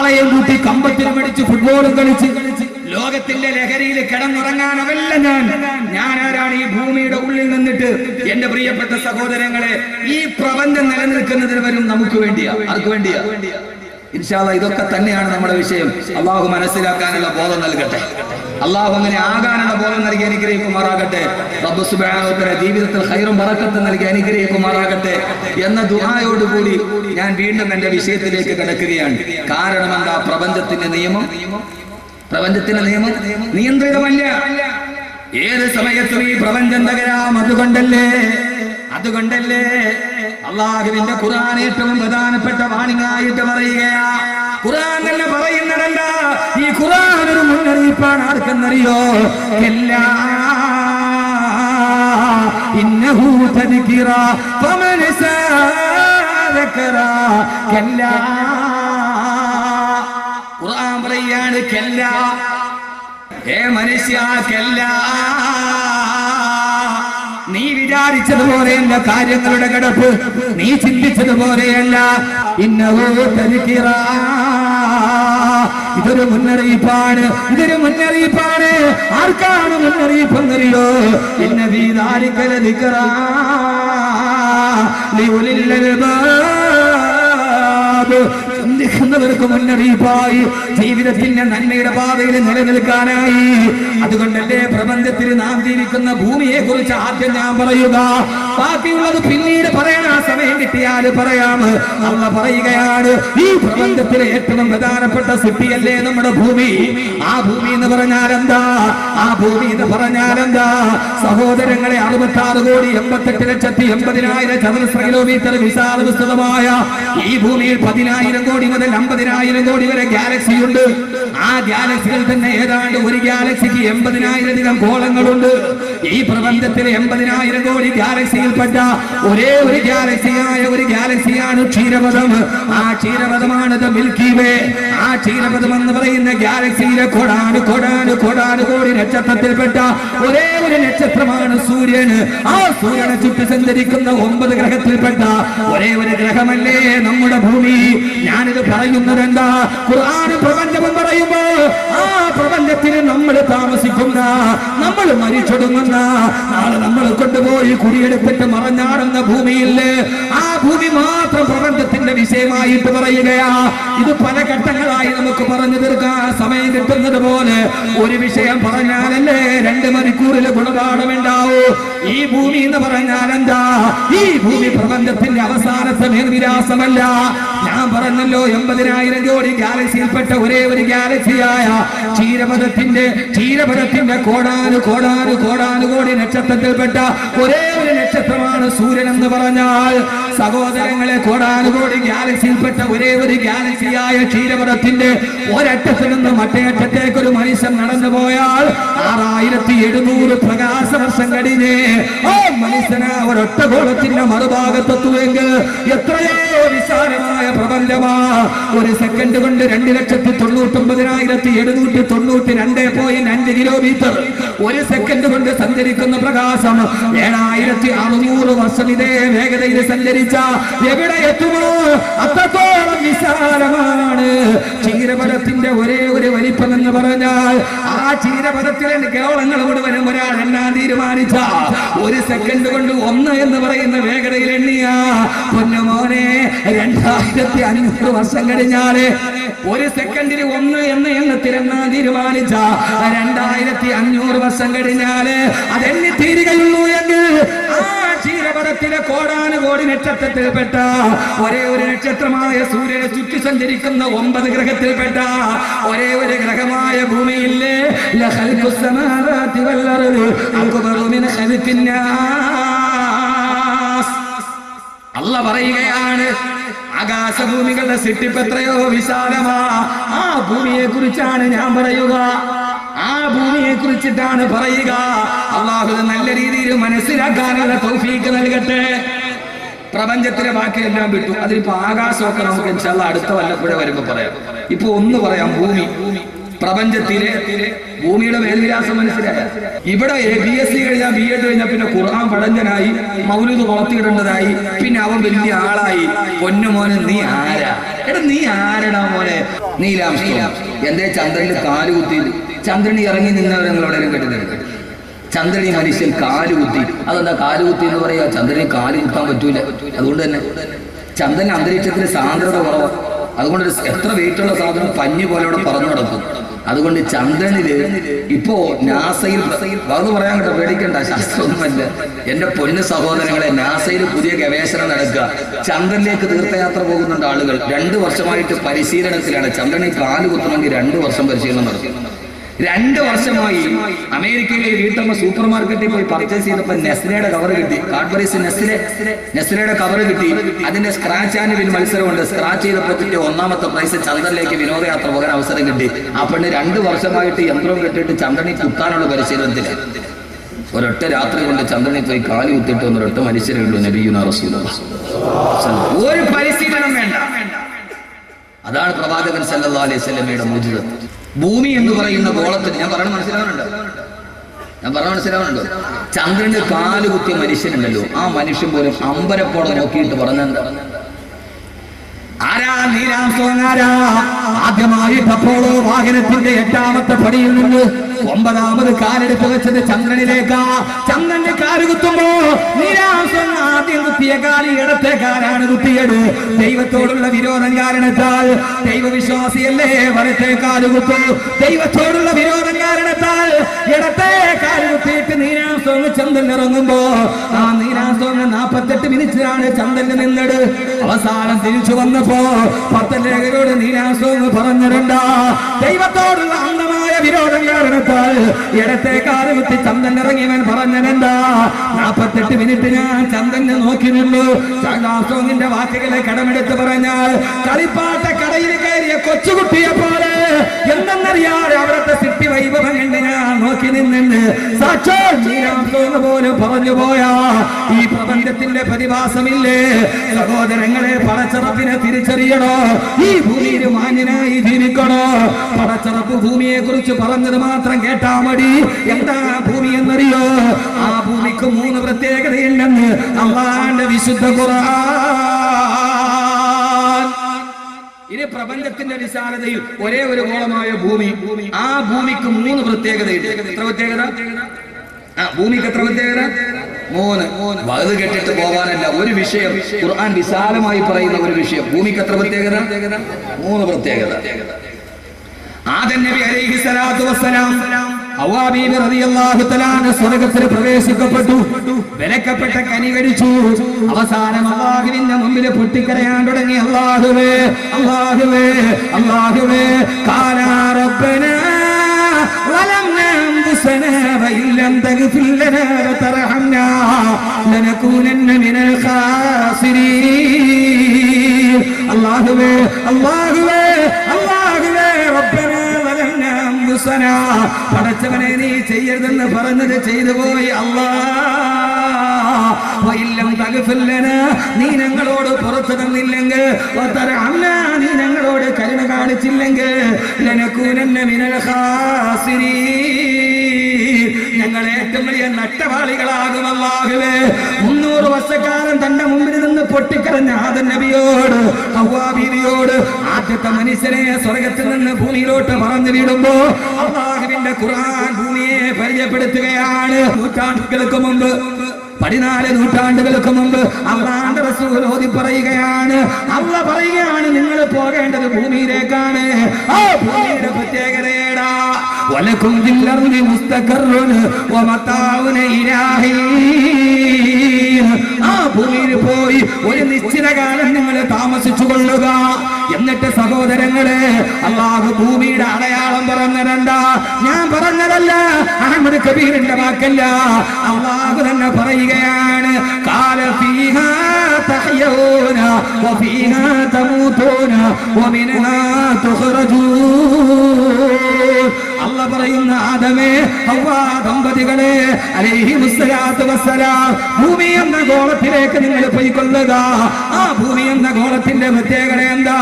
കാളയും കൂട്ടി കമ്പത്തിന് പിടിച്ച് ഫുട്ബോളും കളിച്ച് ലോകത്തിന്റെ ലഹരിയിൽ കിടന്നുറങ്ങാനവല്ല ഞാൻ ആരാണ്? ഈ ഭൂമിയുടെ ഉള്ളിൽ നിന്നിട്ട് എന്റെ പ്രിയപ്പെട്ട സഹോദരങ്ങളെ, ഈ പ്രപഞ്ചം നിലനിൽക്കുന്നതിന് വരും നമുക്ക് വേണ്ടിയാ. ആർക്ക് വേണ്ടിയാ? ഇൻഷാ അല്ലാഹ് ഇതൊക്കെ തന്നെയാണ് നമ്മുടെ വിഷയം. അള്ളാഹു മനസ്സിലാക്കാനുള്ള ബോധം നൽകട്ടെ. അള്ളാഹു അങ്ങനെ ആകാനുള്ള ബോധം നൽകി അനുഗ്രഹിക്കുമാറാകട്ടെ. റബ്ബ് സുബ്ഹാനഹു വ തആല ജീവിതത്തിൽ ഖൈറും ബറക്കത്തും നൽകി അനുഗ്രഹിക്കുമാറാകട്ടെ എന്ന ദുആയോടുകൂടി ഞാൻ വീണ്ടും എന്റെ വിഷയത്തിലേക്ക് കടക്കുകയാണ്. കാരണം എന്താ? പ്രപഞ്ചത്തിന്റെ നിയമം നിയന്ത്രിതമല്ല. ഏത് സമയത്തും ഈ പ്രപഞ്ചം തകരാം. അതുകൊണ്ടല്ലേ അള്ളാഹുവിന്റെ ഖുർആൻ ഏറ്റവും പ്രധാനപ്പെട്ട വാണിംഗായിട്ട് പറയുകയാ. ഖുർആൻ തന്നെ പറയുന്നതല്ല, ഈ ഖുർആൻ ഒരു മുന്നറിയിപ്പാണ്. ആർക്കെന്നറിയോ? ഇന്നഹു തദ്കിറ ഫമൻ സദകറ. ഖുർആൻ പറയാണ്, മനുഷ്യ, നീ വിചാരിച്ചതുപോലെയല്ല കാര്യങ്ങളുടെ കിടപ്പ്, നീ ചിന്തിച്ചതുപോലെയല്ല. ഇന്നഹു തദ്കിറ, ഇതൊരു മുന്നറിയിപ്പാണ്. ആർക്കാണ് മുന്നറിയിപ്പെന്നറിയോ? ഇന്ന ഫീ ദാലിക ലദിക്റ ലിഉലിൽ അൽബാബ്. ചിന്തിക്കുന്നവർക്ക് മുന്നറിയിപ്പായി, ജീവിതത്തിന്റെ നന്മയുടെ പാതയിൽ നിലനിൽക്കാനായി. അതുകൊണ്ടല്ലേ പ്രപഞ്ചത്തിൽ നാം ജീവിക്കുന്ന ഭൂമിയെ കുറിച്ച് ആദ്യം ഞാൻ പറയുക, ബാക്കിയുള്ളത് പിന്നീട് പറയണ. സമയം കിട്ടിയാൽ പറയാം. അള്ള പറയുകയാണ്, ഈ പ്രപഞ്ചത്തിലെ ഏറ്റവും പ്രധാനപ്പെട്ട സിറ്റിയല്ലേ നമ്മുടെ ഭൂമി. ആ ഭൂമി എന്ന് പറഞ്ഞാൽ എന്താ? സഹോദരങ്ങളെ, 66,88,80,000 ചതുരശ്ര കിലോമീറ്റർ വിശാല വിസ്തൃതമായ ഈ ഭൂമിയിൽ 10,000 കോടി മുതൽ 50,000 കോടി വരെ ഗാലക്സി ഉണ്ട്. ആ ഗാലക്സികൾ തന്നെ ഏതാണ്ട് ഒരു ഗാലക്സിക്ക് 80,000 ഗോളങ്ങളുണ്ട്. ഈ പ്രപഞ്ചത്തിലെ 80,000 കോടി ഗാലക്സിയിൽപ്പെട്ട ഒരേ ഒരു ഗാലക്സിയാണ് ക്ഷീരപഥം. ആ ക്ഷീരപഥമാണ് മിൽക്കി വേ. ആ ക്ഷീരപഥം എന്ന് പറയുന്ന ഗാലക്സിയിലെ കോടാനുകോടി നക്ഷത്രത്തിൽപ്പെട്ട ഒരേ ഒരു നക്ഷത്രമാണ് സൂര്യൻ. ആ സൂര്യനെ ചുറ്റി സഞ്ചരിക്കുന്ന 9 ഗ്രഹത്തിൽപ്പെട്ട ഒരേ ഒരു ഗ്രഹമല്ലേ നമ്മുടെ ഭൂമി. ഞാനിത് പറയുന്നത് എന്താ? ഖുർആൻ പ്രപഞ്ചം പറയുമ്പോ ആ പ്രപഞ്ചത്തിൽ നമ്മൾ താമസിക്കുന്ന, നമ്മൾ മരിച്ചൊടുങ്ങുന്ന, നാളെ നമ്മൾ കൊണ്ടുപോയി കുടിയെടുത്തിട്ട് മറഞ്ഞാടുന്ന ഭൂമിയില്ലേ, ആ ഭൂമി മാത്രം പ്രപഞ്ചത്തിന്റെ വിഷയമായിട്ട് പറയുകയാ. ഇത് പല ഘട്ടങ്ങളായി നമുക്ക് പറഞ്ഞു തീർക്കാൻ സമയം കിട്ടുന്നത് പോലെ ഒരു വിഷയം പറഞ്ഞാലല്ലേ 2 മണിക്കൂറിലെ ഗുണപാഠമുണ്ടാവൂ. ഈ ഭൂമി എന്ന് പറഞ്ഞാൽ എന്താ? ഈ ഭൂമി പ്രപഞ്ചത്തിന്റെ അവസാനത്തെ മേൽവിലാസമല്ല. ഞാൻ പറഞ്ഞല്ലോ, 80,000 കോടി ഗാലക്സിയിൽപ്പെട്ട ഒരേ ഒരു ഗാലക്സിയായ ക്ഷീരപഥത്തിന്റെ കോടാനുകോടി നക്ഷത്രത്തിൽപ്പെട്ട ഒരേ ഒരു നക്ഷത്രമാണ് സൂര്യൻ എന്ന് പറഞ്ഞാൽ, സഹോദരങ്ങളെ, കോടാനുകോടി ഗാലക്സിയിൽപ്പെട്ട ഒരേ ഒരു ഗാലക്സിയായ ക്ഷീരപഥത്തിന്റെ ഒരറ്റത്തിൽ നിന്ന് മറ്റേ അറ്റത്തേക്ക് ഒരു മനുഷ്യൻ നടന്നു പോയാൽ 6700 പ്രകാശ വർഷം കഴിഞ്ഞ് ആ മനുഷ്യന് ഒരൊറ്റ ഗോളത്തിന്റെ മറുഭാഗത്തെത്തുമെങ്കിൽ എത്രയോ വിശാലമായ പ്രപഞ്ചമാ. ഒരു സെക്കൻഡ് കൊണ്ട് 2,99,792.5 കിലോമീറ്റർ ഒരു സെക്കൻഡ് കൊണ്ട് സഞ്ചരിക്കുന്ന പ്രകാശം 7,600 വർഷം ഇതേ വേഗതയിൽ സഞ്ചരിച്ച എവിടെ എത്തുമോ അത്രത്തോളം വിശാലമാണ് ക്ഷീരപഥത്തിന്റെ ഒരേ ഒരു വലിപ്പം എന്ന് പറഞ്ഞാൽ. ആ ക്ഷീരപഥത്തിലെ ഗോളങ്ങൾ മുഴുവനും ഒരാൾ എണ്ണാൻ തീരുമാനിച്ച ഒരു സെക്കൻഡ് കൊണ്ട് 1 എന്ന് പറയുന്ന വേഗതയിൽ എണ്ണിയ പൊന്നുമോനെ 2,500 വർഷം കഴിഞ്ഞാല് ഒരു സെക്കൻഡിൽ 1 എന്ന എണ്ണത്തിൽ എണ്ണാൻ തീരുമാനിച്ച 2,500 വർഷം കഴിഞ്ഞാല് അതെണ്ണി തീരുകയുള്ളൂ എങ്കിൽ ആ ക്ഷീരപഥത്തിലെ കോടാനുകോടി നക്ഷത്രത്തിൽപ്പെട്ട ഒരേ ഒരു നക്ഷത്രമായ സൂര്യനെ ചുറ്റി സഞ്ചരിക്കുന്ന 9 ഗ്രഹത്തിൽപ്പെട്ട ഒരേ ഒരു ഗ്രഹമായ ഭൂമിയില്ലേ അല്ല പറയുകയാണ്, ആകാശഭൂമികളുടെ സൃഷ്ടിപ്പ് എത്രയോ വിശാലമാ. ആ ഭൂമിയെ കുറിച്ചാണ് ഞാൻ പറയുക. ആ ഭൂമിയെ കുറിച്ചിട്ടാണ് പറയുക. അല്ലാഹു നല്ല രീതിയിൽ മനസ്സിലാക്കാനുള്ള തൗഫീഖ് നൽകട്ടെ. പ്രപഞ്ചത്തിലെ ബാക്കിയെല്ലാം വിട്ടു. അതിലിപ്പോ ആകാശമൊക്കെ നമുക്ക് ഇൻഷാ അല്ലാഹ് അടുത്ത വല്ലപ്പോഴേ വരുമ്പോ പറയാം. ഇപ്പൊ ഒന്ന് പറയാം, ഭൂമി. പ്രപഞ്ചത്തിലെ ഭൂമിയുടെ മേൽവിലാസം മനസ്സിലായ ഇവിടെ BSc കഴിഞ്ഞാൽ B.Ed കഴിഞ്ഞാൽ പിന്നെ ഖുർആൻ പടഞ്ചനായി, മൗലൂദ് വളർത്തിയിടേണ്ടതായി, പിന്നെ അവൻ വലിയ ആളായി. പൊന്നുമോനെ നീ ആരാ? നീ ആരടാ മോനെ? നീൽ ആംസ്ട്രോങ് എന്തേ ചന്ദ്രനിൽ കാല് കുത്തി? ചന്ദ്രനിൽ ഇറങ്ങി നിന്നവരെ നിങ്ങൾ എവിടെയും കെട്ടുന്നുണ്ട്. ചന്ദ്രനി മനുഷ്യൻ കാലുകുത്തി. അതെന്താ കാലുകുത്തി എന്ന് പറയുക? ചന്ദ്രന് കാല് കുത്താൻ പറ്റൂല. അതുകൊണ്ട് തന്നെ ചന്ദ്രൻ അന്തരീക്ഷത്തിൽ സാന്ദ്രത കുറവാണ്. അതുകൊണ്ട് എത്ര വെയിറ്റുള്ള സാധനം പഞ്ഞു പോലെ അവിടെ പറന്നു നടക്കും. അതുകൊണ്ട് ചന്ദ്രനില് ഇപ്പോ നാസയിൽ അത് പറയാൻ കേട്ടോ, പേടിക്കണ്ട, ശാസ്ത്രമൊന്നുമല്ല എന്റെ പൊന്നു സഹോദരങ്ങളെ. നാസയിൽ പുതിയ ഗവേഷണം നടക്കുക. ചന്ദ്രനിലേക്ക് തീർത്ഥയാത്ര പോകുന്നുണ്ട് ആളുകൾ. 2 വർഷമായിട്ട് പരിശീലനത്തിലാണ്. ചന്ദ്രനിൽ കാല് കുത്തണമെങ്കിൽ 2 വർഷം പരിശീലനം നടക്കും. 2 വർഷമായി അമേരിക്കയിലെ വീട്ടമ്മ സൂപ്പർ മാർക്കറ്റിൽ പോയി പർച്ചേസ് ചെയ്തപ്പോൾ നെസ്ലയുടെ കവർ കിട്ടി. കാഡ്ബറീസ് നെസ്ലയുടെ കവർ കിട്ടി. അതിന്റെ സ്ക്രാച്ച് ആൻഡ് വിൻ മത്സരമുണ്ട്. സ്ക്രാച്ച് ചെയ്തപ്പോൾ കിട്ടിയ 1ാമത്തെ പ്രൈസ് ചന്ദ്രനിലേക്ക് വിനോദയാത്ര പോകാൻ അവസരം കിട്ടി. ആ പെണ്ണ് 2 വർഷമായിട്ട് യന്ത്രം കെട്ടിയിട്ട് ചന്ദ്രനിൽ കുത്താനുള്ള പരിശീലനത്തില്. ഒരൊറ്റ രാത്രി കൊണ്ട് ചന്ദ്രനിൽ പോയി കാല് കുത്തിയിട്ട് ഒരൊറ്റ മനുഷ്യരേ ഉള്ളൂ, നബിയുനാ റസൂലുള്ളാഹി. ഒരു പരിശീലനം വേണ്ട. അതാണ് പ്രവാചകൻ സല്ലല്ലാഹു അലൈഹി വസല്ലമയുടെ മുഅ്ജിസ. ഭൂമി എന്ന് പറയുന്ന ഗോളത്തിന് ഞാൻ പറഞ്ഞ മനസ്സിലാവുന്നുണ്ടോ? ചന്ദ്രന്റെ കാല് കുത്തിയ മനുഷ്യനുണ്ടല്ലോ, ആ മനുഷ്യൻ പോലും അമ്പരപ്പോടെ നോക്കിയിട്ട് പറഞ്ഞെന്താ? ആരാ നീൽ ആംസ്ട്രോങ്? ആരാ? ആദ്യമായിട്ട് അപ്പോളോ വാഹനത്തിന്റെ 8ാമത്തെ പടിയിൽ നിന്ന് 9ാമത് കാലെടുത്ത് വെച്ചത് ചന്ദ്രനിലേക്കാ. ചന്ദ്രന്റെ കാല് കുത്തുമ്പോ നീൽ ആംസ്ട്രോങ് ആദ്യം കുത്തിയ കാല് ഇടത്തെ കാലാണ് കുത്തിയത്. ദൈവത്തോടുള്ള വിരോധം കാരണത്താൽ, ദൈവവിശ്വാസിയല്ലേ വലത്തെ കാല് കുത്തും. ദൈവത്തോടുള്ള വിരോധം കാരണത്താൽ ഇടത്തെ കാല് കുത്തിയിട്ട് നീൽ ആംസ്ട്രോങ് ചന്ദ്രൻ ഇറങ്ങുമ്പോ ആ നീൽ ആംസ്ട്രോങ് 48 മിനിറ്റിലാണ് ചന്ദ്രന് നിന്നത്. അവസാനം തിരിച്ചു വന്നപ്പോ പത്തലേഖരോട് നീൽ ആംസ്ട്രോങ് പറഞ്ഞിരണ്ട, ദൈവത്തോടുള്ള അന്ധമായ വിരോധം കാരണത്താൽ ഇടത്തെ കാല് കുത്തി ചന്ദ്രൻ ഇറങ്ങിയവൻ പറഞ്ഞിരണ്ടാ. 48 മിനിറ്റ് ഞാൻ ചന്ദ്രനെ നോക്കി നിന്നു. ആംസ്ട്രോങ്ങിന്റെ വാക്കുകളെ കടമെടുത്ത് പറഞ്ഞാൽ കളിപ്പാട്ട കടയിൽ കയറിയ കൊച്ചുകുട്ടിയെ പോലെ എന്തെന്നറിയാതെ അവിടുത്തെ സിറ്റി വൈഭവം കണ്ട് ഞാൻ നോക്കി നിന്നു. സാക്ഷാൽ നീൽ ആംസ്ട്രോങ് പോലും പറഞ്ഞു പോയാ ഈ പ്രപഞ്ചത്തിന്റെ പ്രതിഭാസമില്ലേ സഹോദരങ്ങളെ? പടച്ചറപ്പിനെ തിരിച്ചറിയണോ? ഈ ഭൂമിയിൽ മാന്യനായി ജീവിക്കണോ? പടച്ചറപ്പ് ഭൂമിയെ കുറിച്ച് പറഞ്ഞത് മാത്രം കേട്ടാ മതി. എന്താ ഭൂമി എന്നറിയോ? ആ ഭൂമിക്ക് 3 പ്രത്യേകതയുണ്ടെന്ന് അല്ലാഹുവിന്റെ വിശുദ്ധ ഖുർആൻ. ഇനി പ്രപഞ്ചത്തിന്റെ വിശാലതയിൽ ഒരേ ഒരു ഗോളമായ ഭൂമി, ആ ഭൂമിക്ക് 3 പ്രത്യേകതയുണ്ട്. എത്ര പ്രത്യേകത? ഭൂമിക്ക് എത്ര പ്രത്യേകത? 3. വയത് കേട്ടിട്ട് പോകാനല്ല, ഒരു വിഷയം ഖുർആൻ വിശാലമായി പറയുന്ന ഒരു വിഷയം. ഭൂമിക്ക് എത്ര പ്രത്യേകത? 3 പ്രത്യേകത. ആദം നബി അലൈഹി സ്വലാത്തു വസ്സലാം ഹവ്വാ ബീവി റളിയല്ലാഹു തആല സ്വർഗ്ഗത്തിൽ പ്രവേശിക്കപ്പെട്ടു. വിലക്കപ്പെട്ട കനി കഴിച്ചു. അവസാനം അല്ലാഹുവിന്റെ മുമ്പിൽ പൊട്ടിക്കരയാൻ തുടങ്ങി. അല്ലാഹുവേ അല്ലാഹുവേ അല്ലാഹുവേ ഖാലാ റബ്ബനാ വലംനാ അൻഫുസനാ വഇൻ ലം തഗ്ഫിർ ലനാ വതർഹംനാ ലനകൂനന്ന മിനൽ ഖാസിരീൻ. അല്ലാഹുവേ അല്ലാഹുവേ അല്ലാഹുവേ റബ്ബനാ വലംനാ അൻഫുസനാ, പടച്ചവനെ നീ ചെയ്യരുതെന്ന് പറഞ്ഞത് ചെയ്തു പോയി. നീ ഞങ്ങളോട് പുറത്തു തന്നില്ലെങ്കിൽ, നീ ഞങ്ങളോട് കരുണ കാണിച്ചില്ലെങ്കിൽ ഞങ്ങൾ ഏറ്റവും വലിയ നട്ടവാളികളാകും. അല്ലാഹുവേ 300 വർഷക്കാലം തന്റെ മുമ്പിൽ നിന്ന് പൊട്ടിക്കരഞ്ഞ ആദം നബിയോട് ഹവ്വാ ബീവിയോട് ആദ്യത്തെ മനുഷ്യനെ സ്വർഗത്തിൽ നിന്ന് ഭൂമിയിലോട്ട് പറഞ്ഞു വിടുമ്പോ അല്ലാഹുവിന്റെ ഖുർആൻ ഭൂമിയെ പരിചയപ്പെടുത്തുകയാണ്. നൂറ്റാണ്ടുകൾക്ക് മുമ്പ്, 14 നൂറ്റാണ്ടുകൾക്ക് മുമ്പ് അല്ലാഹുവിന്റെ റസൂൽ ഓതി പറയുകയാണ്. അല്ലാഹ് പറയുകയാണ്, നിങ്ങൾ പോകേണ്ടത് ഭൂമിയിലേക്കാണ്. ആ ഭൂമിയുടെ പ്രത്യേകതയേടാ, വലക്കും ഫിൽ അർളി മുസ്തഖറുൻ വമതാഉൻ ഇലാഹീൻ. ആ ഭൂമിയിൽ പോയി ഒരു നിശ്ചിത കാലം നിങ്ങൾ താമസിച്ചു കൊള്ളുക. എന്നിട്ട് സഹോദരങ്ങളെ, അല്ലാഹു ഭൂമിയുടെ അടയാളം പറഞ്ഞതെന്താ? ഞാൻ പറഞ്ഞതല്ല, അഹ്മദ് കബീറിന്റെ വാക്കല്ല, അല്ലാഹു തന്നെ പറയുകയാണ്. ഖാല ഫീഹാ തഹ്യൂന വഫീഹാ തമൂതൂന വമിൻഹാ തുഖ്റജൂൻ. അല്ലാഹു പറയുന്ന ആദമേ ഹവ്വാ ദമ്പതികളെ അലൈഹിമുസ്സലാത്തു വസ്സലാം, ഭൂമി എന്ന ഗോളത്തിലേക്ക് നിങ്ങൾ പോയിക്കൊള്ളുക. ആ ഭൂമി എന്ന ഗോളത്തിന്റെ പ്രത്യേകത എന്താ?